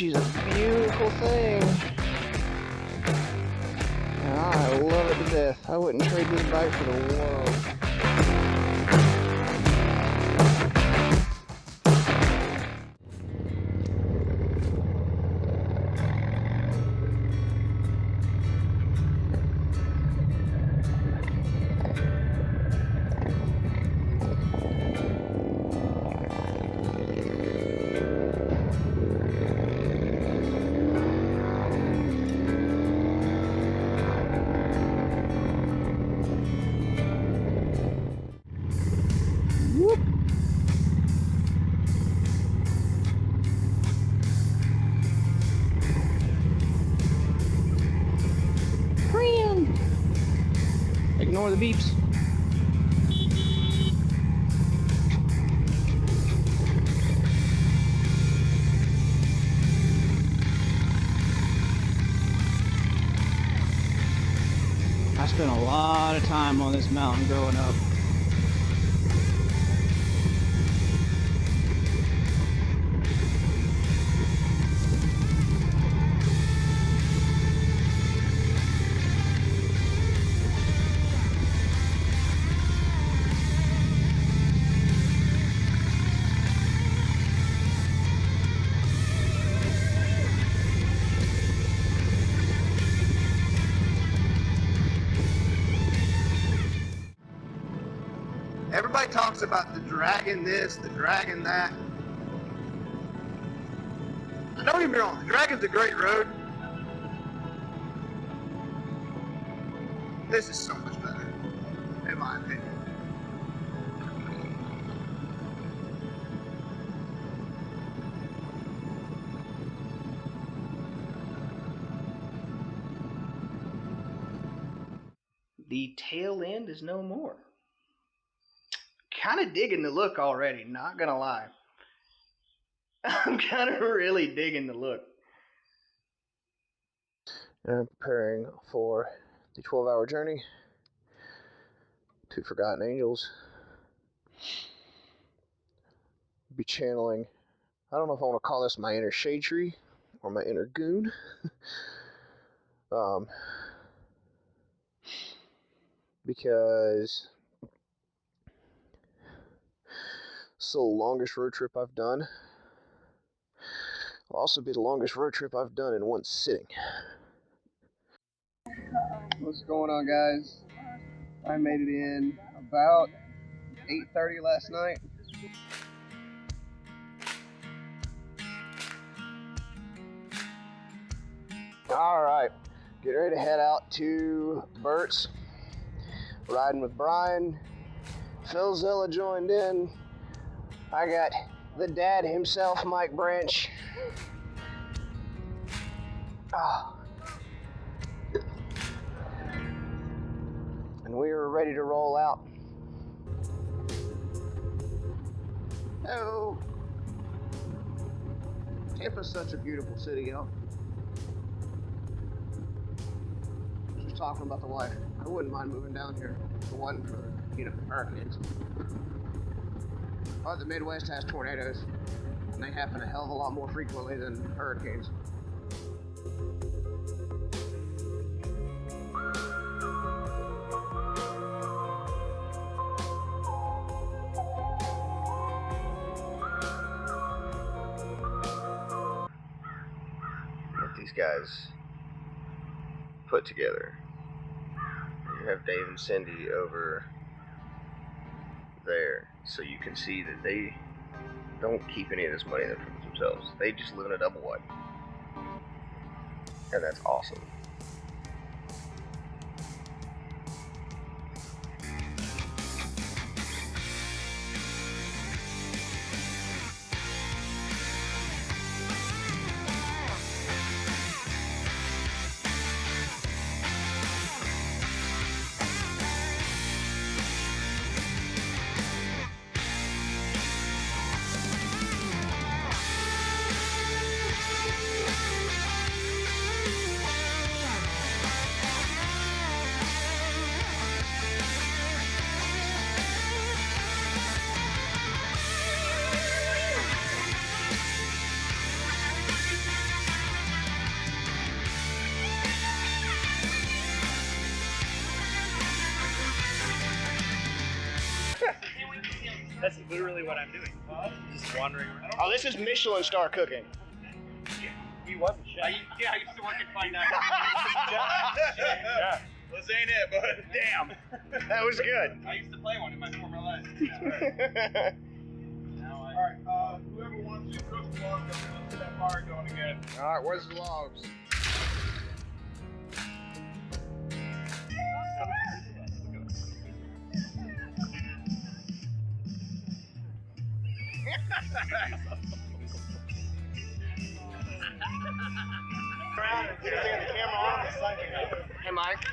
she's a beautiful thing. And I love it to death. I wouldn't trade this bike for the world. Whoop. Ignore the beeps. I spent a lot of time on this mountain growing up. Everybody talks about the dragon this, the dragon that. Don't get me wrong, the dragon's a great road. This is so much better, in my opinion. The tail end is no more. Kind of digging the look already, not gonna lie. I'm kind of really digging the look. And I'm preparing for the 12-hour journey to Forgotten Angels. Be channeling, I don't know if I want to call this my inner shade tree or my inner goon. Because it's the longest road trip I've done. It'll also be the longest road trip I've done in one sitting. What's going on, guys? I made it in about 8:30 last night. Alright, get ready to head out to Burt's. Riding with Brian. Phil Zilla joined in. I got the dad himself, Mike Branch. Oh. And we are ready to roll out. Hello. Tampa's such a beautiful city, y'all. Just talking about the life. I wouldn't mind moving down here if it wasn't for, hurricanes. But the Midwest has tornadoes, and they happen a hell of a lot more frequently than hurricanes. What these guys put together. You have Dave and Cindy over there, so you can see that they don't keep any of this money for themselves. They just live in a double wide, and that's awesome. That's literally what I'm doing. Just wandering around. Oh, this is Michelin star cooking. He wasn't shy. I used to work at Fine Dining. Yeah. This ain't it, but Damn, that was good. I used to play one in my former life. Alright, whoever wants to cook logs, let's get that fire going again. Alright, where's the logs? Hey Mike,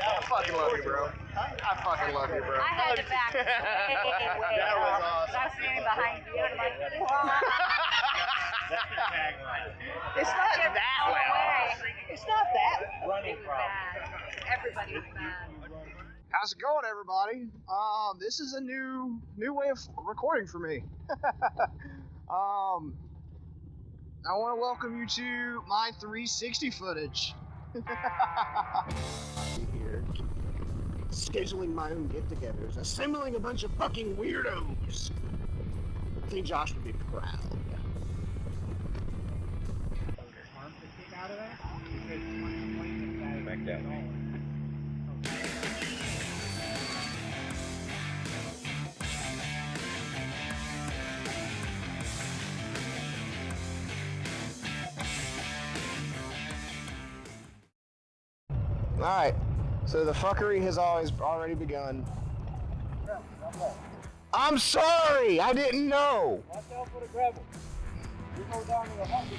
I fucking love you, bro. I fucking love you, bro. I had to back way. That was awesome. I was standing behind you and I'm like, That's the tagline. It's not that loud. It's not that. Running it was problem. bad. Everybody was bad. How's it going, everybody? This is a new way of recording for me. I want to welcome you to my 360 footage. Here, scheduling my own get-togethers, assembling a bunch of fucking weirdos. I think Josh would be proud. Back down. Alright, so the fuckery has already begun. I'm sorry, I didn't know. Watch out for the gravel. You go down to 100.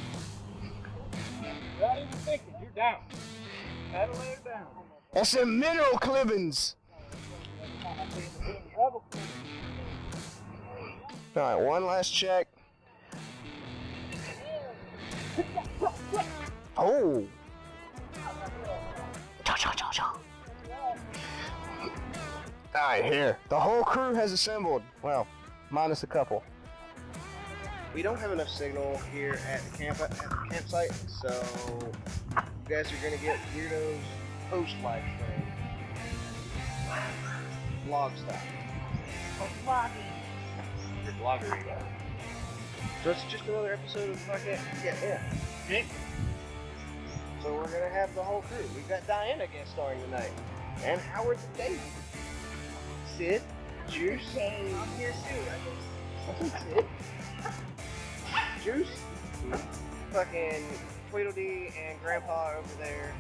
Without even thinking, you're down. Paddle it down. That's some mineral clippings. Alright, one last check. Oh. Alright, here. The whole crew has assembled. Well, minus a couple. We don't have enough signal here at the campsite, so you guys are gonna get weirdos post-live stream. Vlog style. Your vloggery. So it's just another episode of fucking yeah. So we're gonna have the whole crew. We've got Diana guest starring tonight, and Howard the Dave, Sid, Juice. I'm here too. Sid, Juice, fucking Tweedledee, and Grandpa over there.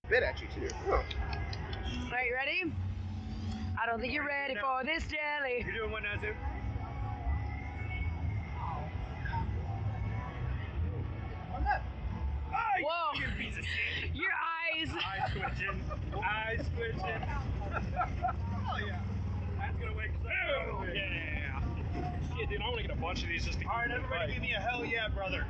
Bit at you too. Are you ready? I don't think you're ready for this jelly. You're doing one now, too? Whoa. You piece of shit. Your eyes. Eyes twitching. Eyes twitching. Oh, yeah. That's gonna wake us up. Oh, yeah. Shit, dude, I want to get a bunch of these just to keep. All right, everybody give me a hell yeah, brother.